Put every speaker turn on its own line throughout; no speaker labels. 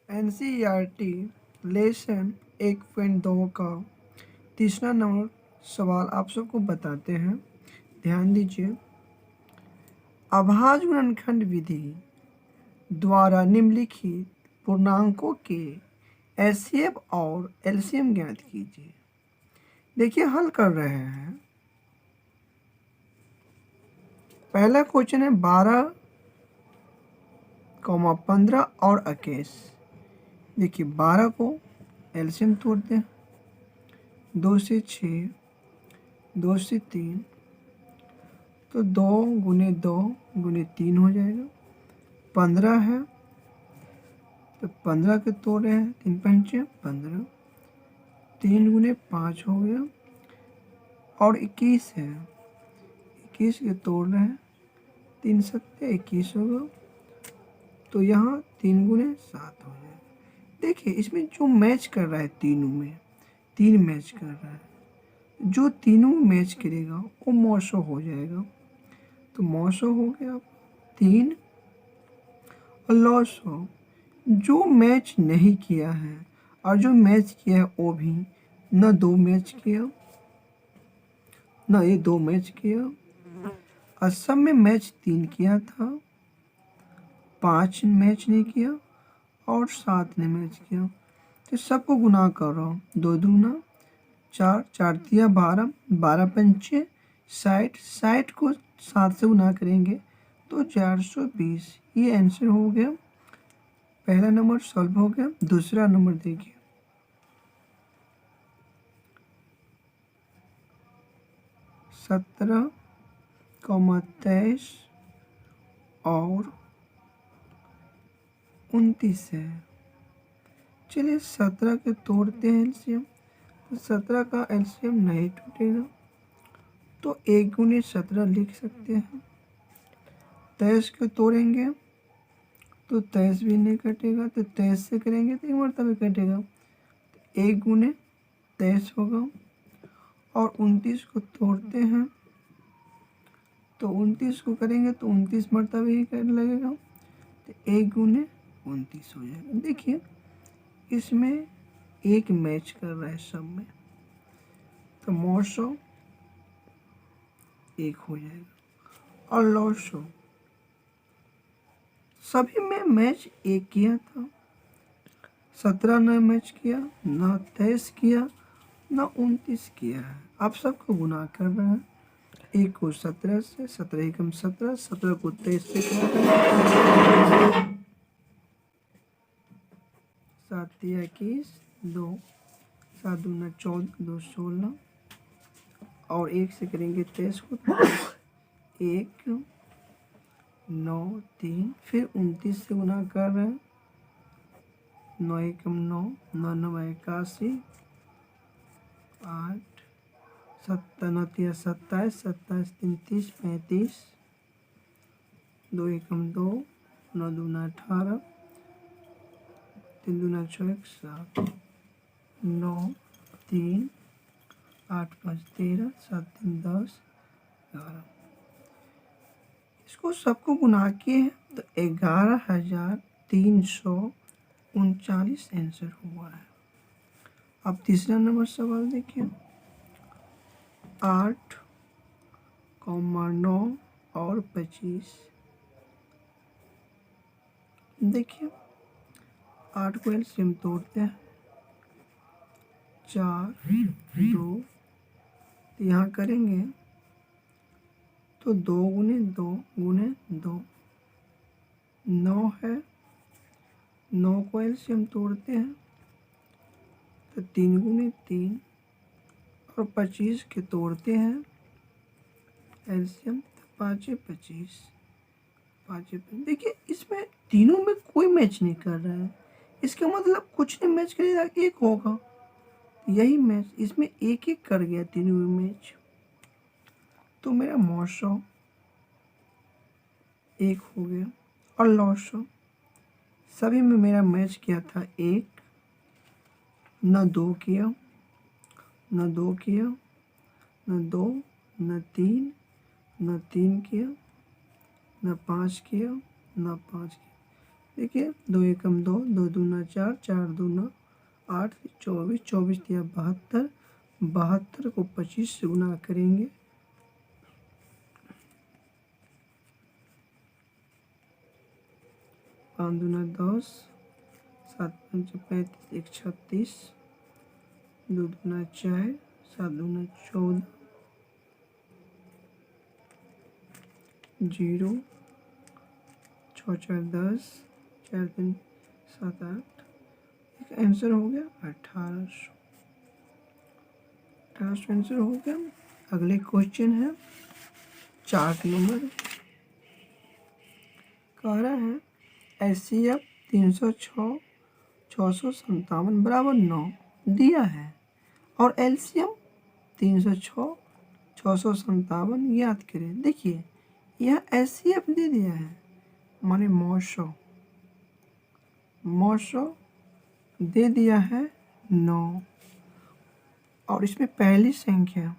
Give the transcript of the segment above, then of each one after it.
NCERT lesson 1.2 का तीसरा number सवाल आप सबको बताते हैं। ध्यान दीजिए। अभाज्य गुणनखंड विधि द्वारा निम्नलिखित पूर्णांकों के एचसीएफ और एलसीएम ज्ञात कीजिए। देखिए हल कर रहे हैं। पहला क्वेश्चन है 12, 15 और 21। देखिए 12 को एलसीएम तोड़ते हैं। 2 से 6, 2 से 3, तो 2 गुने 2 गुने 3 हो जाएगा। 15 है तो 15 के तोड़ रहे हैं, 3 पंचे 15, 3 गुने 5 हो गया। और 21 है, 21 के तोड़ रहे हैं, 3 सत्ते 21 होगा। तो यहाँ 3 गुने 7 हो जाएगा। देखिए इसमें जो मैच कर रहा है तीनों में, 3 मैच कर रहा है, जो तीनों मैच करेगा वो मौसो हो जाएगा। तो मौसो हो गया 3 और लॉसो। जो मैच नहीं किया है और जो मैच किया है वो भी न 2 मैच किया न ये 2 मैच किया। और सब में मैच 3 किया था, 5 मैच नहीं किया और 7 ने मैच किया। तो सबको गुना कर रहा हूँ। 2 दूना 4, 4 तिया 12, 12 पंचे 60, 60 को 7 से गुना करेंगे तो 420। ये आंसर हो गया। पहला नंबर सॉल्व हो गया। दूसरा नंबर देखिए। 17, 23 और 29 है। चलिए 17 के तोड़ते हैं एलसीएम। तो 17 का एलसीएम नहीं टूटेगा, तो 1 गुने 17 लिख सकते हैं। 23 के तोड़ेंगे तो 23 भी नहीं कटेगा, तो 23 से करेंगे तो एक मरतबा कटेगा, 1 गुने 23 होगा। और 29 को तोड़ते हैं तो 29 को करेंगे तो 29 मरतबा ही करने लगेगा, तो 1 गुने 29 हो जाएगा। देखिए इसमें एक मैच कर रहा है सब में, तो मौसो 1 हो जाएगा। और लॉसो सभी में मैच 1 किया था। 17 ने मैच किया, न 23 किया, न 29 किया है। आप सबको गुना कर रहे हैं। 1 को 17 से, 17 एकम 17, 17 को 23 से कर रहे हैं। 7 तिया 21, 2, 7 दूना 14, 2 16 और 1 से करेंगे 23 को, 1 9 3, फिर 29 से गुना कर रहे हैं। 9 एकम 9, 9 9 81, 8 7 9 तिया 27, 27 3 30, 35, 2 एकम 2, 9 दूना 18, 3 दूना 6 7, 9 3, 8 5 13, 7 3 10, 11। इसको सबको गुना किए हैं तो 11,339 आंसर हुआ है। अब तीसरा नंबर सवाल देखिए। 8, 9 और 25। देखिए 8 को एलसीएम तोड़ते हैं। 4 2, यहाँ करेंगे तो 2 गुने 2 गुने 2, 9 है। 9 को एलसीएम तोड़ते हैं तो 3 गुने 3 और 25 के तोड़ते हैं एलसीएम तो 5 25, 5 देखिए इसमें तीनों में कोई मैच नहीं कर रहा है। इसका मतलब कुछ नहीं मैच करेगा, एक होगा। यही मैच इसमें एक एक कर गया तीनों में मैच, तो मेरा मौसो 1 हो गया। और लॉसो सभी में मेरा मैच किया था 1, न 2 किया, न 2 किया, न 2, न 3, न 3 किया, न 5 किया, न 5 किया। देखिए 2 एकम 2, 2 दूना 4, 4 दूना 8, 24, 24 दिया 72, 72 को 25 से गुना करेंगे, 5 दूना 10, 7 पंच 35, 1 36, 2 दूना 4, 7 दूना 14, 0, 6 4 10, 4 3 7 8, एक आंसर हो गया 1800। 1800 आंसर हो गया। अगले क्वेश्चन है 4 नंबर, कह रहा है HCF 306 657 बराबर 9 दिया है और LCM 306 657 याद करें। देखिए यह HCF दे दिया है, माने 900 दे दिया है 9, और इसमें पहली संख्या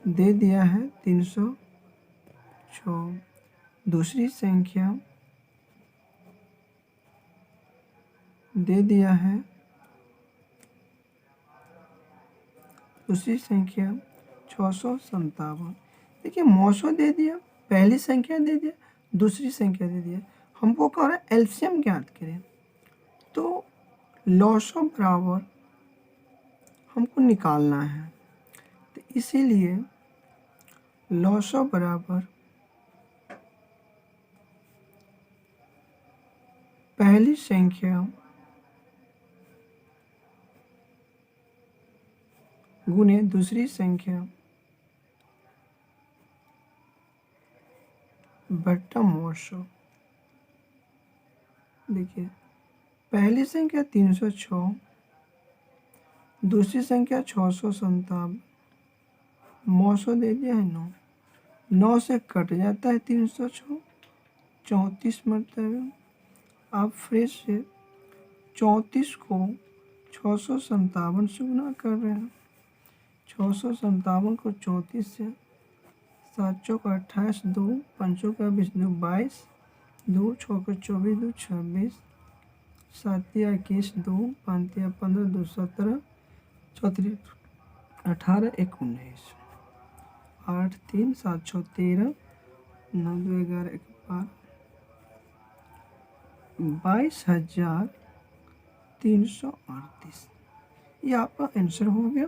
दे दिया है 306, दूसरी संख्या दे दिया है, दूसरी संख्या 657। देखिए 900 दे दिया, पहली संख्या दे दिया, दूसरी संख्या दे दिया, हमको कह रहा है एलसीएम ज्ञात करें। तो लॉसो बराबर हमको निकालना है, तो इसीलिए लॉसो बराबर पहली संख्या गुने दूसरी संख्या बट्टा 900। देखिए पहली संख्या 306, दूसरी संख्या 657, 900 दे दिया है 9, 9 से कट जाता है 306, 34 मरतबे। आप फिर से 34 को 657 से गुना कर रहे हैं, 657 को 34 से, 7 चौक 28, 2 5 का 20, 2 22, 2 6 का 24, 2 26, 7 या 21, 2 5 या 15, 2 17, 34 18 1 19, 8 3 7 6 13, 9 2 11 1 12, 22,338। ये आपका आंसर हो गया।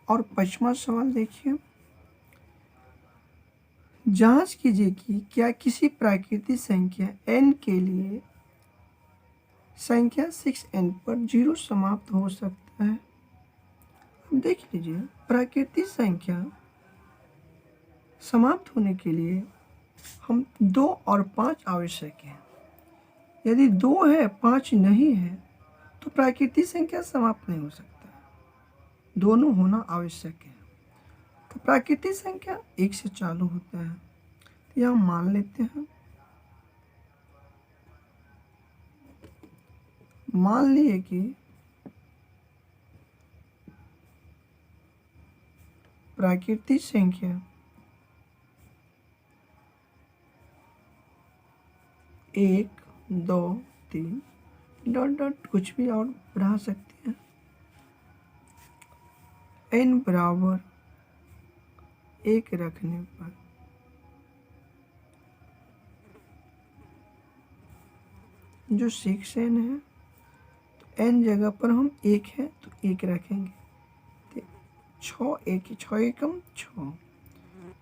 और 5वां सवाल देखिए, जांच कीजिए कि क्या किसी प्राकृतिक संख्या n के लिए संख्या 6n पर 0 समाप्त हो सकता है। देख लीजिए प्राकृतिक संख्या समाप्त होने के लिए हम 2 और 5 आवश्यक है। यदि 2 है 5 नहीं है तो प्राकृतिक संख्या समाप्त नहीं हो सकता, दोनों होना आवश्यक है। तो प्राकृतिक संख्या 1 से चालू होता है, तो यह मान लेते हैं, मान लिए कि प्राकृतिक संख्या 1 2 3 डॉट डॉट कुछ भी और बढ़ा सकते हैं, n बराबर 1 रखने पर जो 6n है, तो n जगह पर हम 1 है तो 1 रखेंगे, 6 1 6 एकम 6,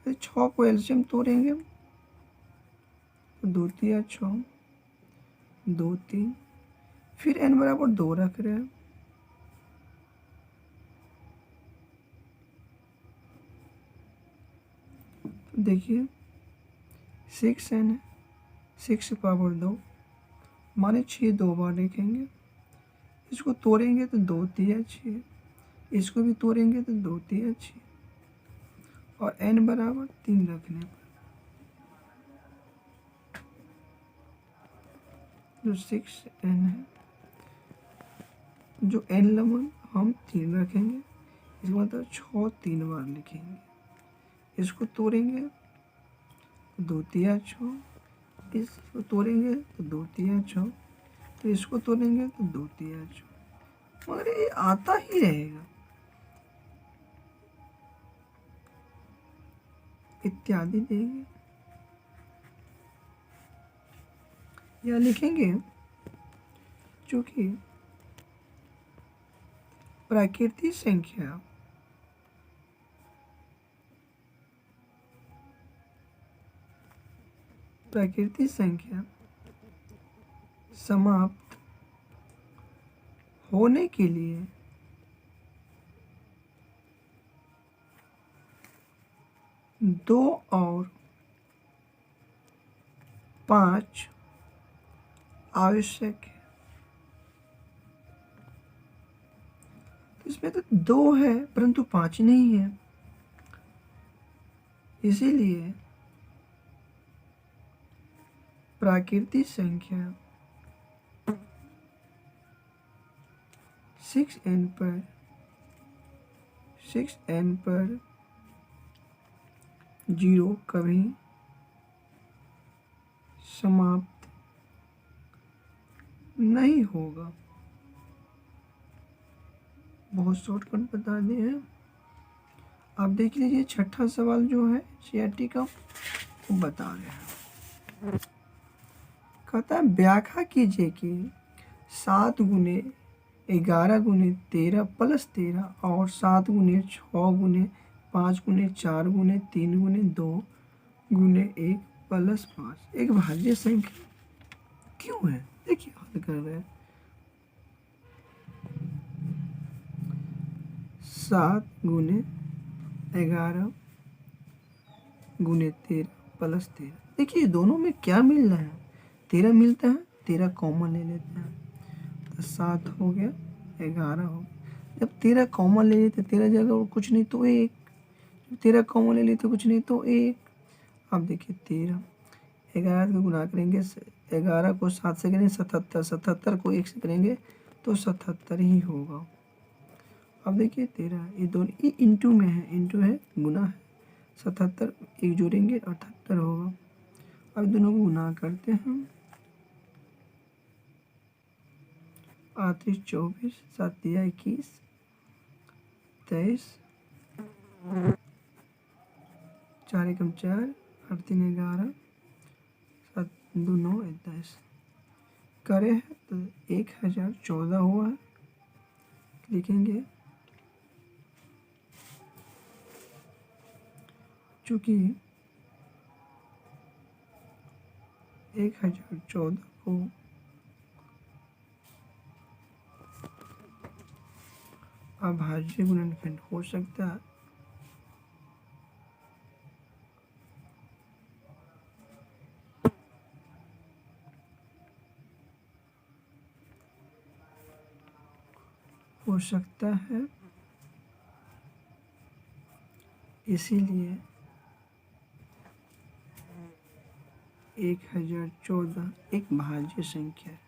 6 को एलसीएम तोड़ेंगे, 2 3 6, 2 3, फिर n बराबर 2 रख रहे हैं, तो देखिए 6n है, 6 पावर 2 माने 6 2 बार लिखेंगे, इसको तोड़ेंगे तो 2 3 6, इसको भी तोड़ेंगे तो 2 3 6, और n बराबर 3 रखने पर जो 6n है, जो n लमन हम 3 रखेंगे, इसका मतलब 6 3 बार लिखेंगे, इसको तोड़ेंगे दो तिया छः, इसको तोड़ेंगे तो दो तिया छः, तो इसको तोड़ेंगे तो दो तिया छः, मगर ये आता ही रहेगा। इत्यादि देंगे या लिखेंगे चूंकि प्राकृतिक संख्या समाप्त होने के लिए दो और पाँच आवश्यक है। तो इसमें तो दो है परंतु पाँच नहीं है, इसीलिए प्राकृतिक संख्या 6n पर 0 कभी समाप्त नहीं होगा। बहुत शॉर्टकट बता दिए हैं। आप देख लीजिए छठा सवाल जो है सीआरटी का वो बता रहे हैं। कहता है व्याख्या कीजिए कि 7 गुने 11 गुने 13 प्लस 13 और 7 गुने 6 गुने 5 गुने 4 गुने 3 गुने 2 गुने 1 प्लस 5 एक भाज्य संख्या क्यों है। देखिए हल कर रहे हैं। 7 गुने 11 गुने 13 प्लस 13, देखिए दोनों में क्या मिल रहा है, 13 मिलता है, 13 कॉमन ले लेते हैं तो 7 हो गया, 11 हो गया। जब 13 कॉमन ले लेते 13 जगह और कुछ नहीं तो 1, जब 13 कॉमन ले लेते कुछ नहीं तो 1। अब देखिए 13 11 को गुना करेंगे, 11 को 7 से करेंगे 77, 77 को 1 से करेंगे तो 77 ही होगा। अब देखिए 13 ये दोनों ये इंटू में है, इंटू है गुना है, 77 एक जोड़ेंगे 78 होगा। अब दोनों को गुना करते हैं, 38 24 7 21 23 4 एकम 4 8 3 11 7 2 9 21 करे हैं तो 1014 हुआ है। लिखेंगे चूँकि 1014 को अभाज्य गुणनखंड हो सकता है इसीलिए 1014 एक भाज्य संख्या है।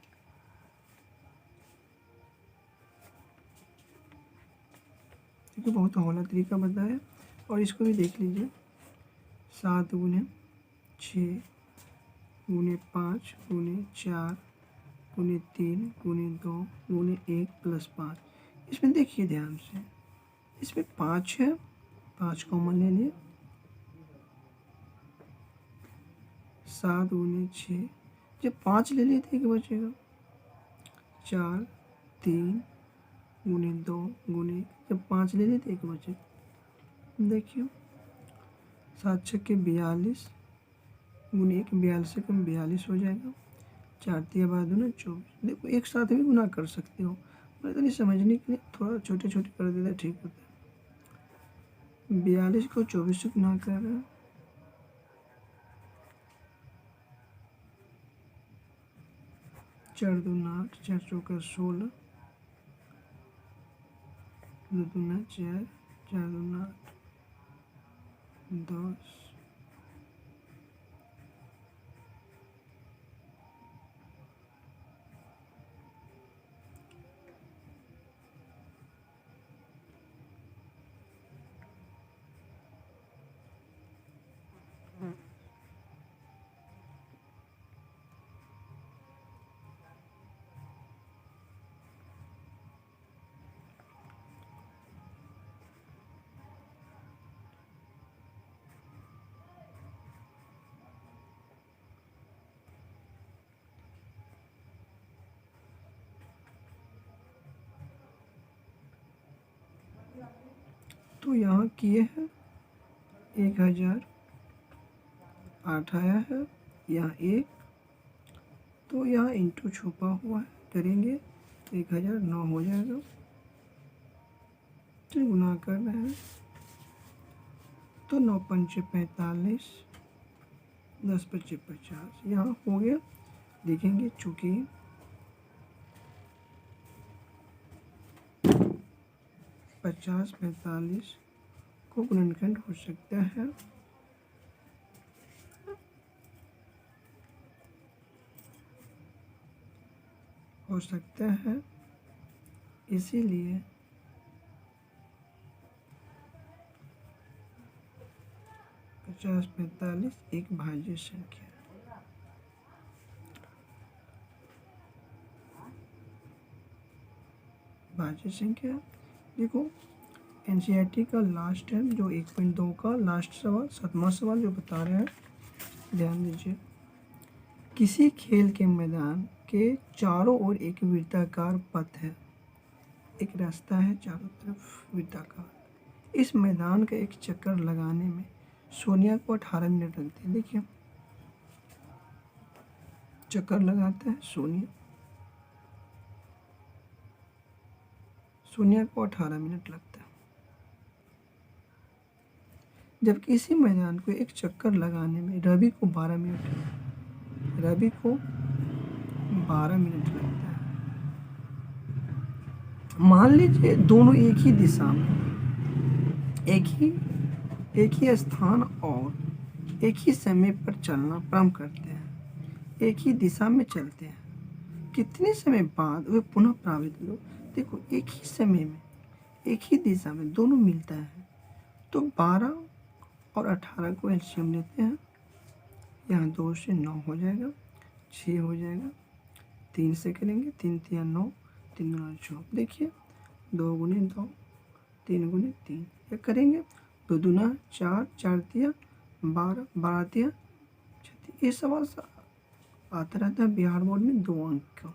देखिए बहुत हौला तरीका बताया और इसको भी देख लीजिए। 7 गुने 6 गुने 5 गुने 4 गुने 3 गुने 2 गुने 1 प्लस 5। इसमें देखिए ध्यान से, इसमें 5 है, 5 कॉमन ले लिए, 7 गुने 6 जब 5 ले लिए थे क्या बचेगा, 4 3 गुने 2 गुने जब 5 ले लिए थे क्या बचेगा। देखिए 7 छक्के 42 गुने 1 42 से कम 42 हो जाएगा, 4 तिया 24। देखो एक साथ भी गुना कर सकते हो, मैं तो नहीं समझने के लिए थोड़ा छोटे छोटे कर देता ठीक होता है। 42 को 24 से गुना कर रहे हैं, 4 दूना 8 4 चौका 16 2 दूना 4 4 दूना 8 10। तो यहाँ किए हैं 1008 आया है, यहाँ 1, तो यहाँ इंटू छुपा हुआ है, करेंगे 1009 हो जाएगा। तो गुना कर रहे हैं तो 9 पंचे 45, 10 पच्चे 50, यहाँ हो गया। देखेंगे चूँकि 50 45 को गुणनखंड हो सकता है, इसीलिए 50 45 एक भाज्य संख्या। भाज्य संख्या देखो एनसीईआरटी का लास्ट है जो 1.2 का लास्ट सवाल, 7वां सवाल जो बता रहे हैं, ध्यान दीजिए। किसी खेल के मैदान के चारों ओर एक वृत्ताकार पथ है, एक रास्ता है चारों तरफ वृत्ताकार। इस मैदान का एक चक्कर लगाने में सोनिया को 18 मिनट लगते हैं। देखिए चक्कर लगाता है सोनिया को 18 मिनट लगता है, जबकि इसी मैदान को एक चक्कर लगाने में रवि को 12 मिनट लगता है। मान लीजिए दोनों एक ही दिशा में, एक ही स्थान और एक ही समय पर चलना प्रारंभ करते हैं, एक ही दिशा में चलते हैं। कितने समय बाद वे पुनः प्रभावित लोग, देखो एक ही समय में एक ही दिशा में दोनों मिलता है, तो 12 और 18 को एलसीएम लेते हैं, यहाँ 2 से 9 हो जाएगा, 6 हो जाएगा, 3 से करेंगे, 3 3 9, 3 9 6। देखिए 2 गुने 2, 3 गुने 3, क्या करेंगे 2 दूना 4, 4 तिया 12, 12 तिया 36। ये सवाल आता रहता है बिहार बोर्ड में 2 अंक का।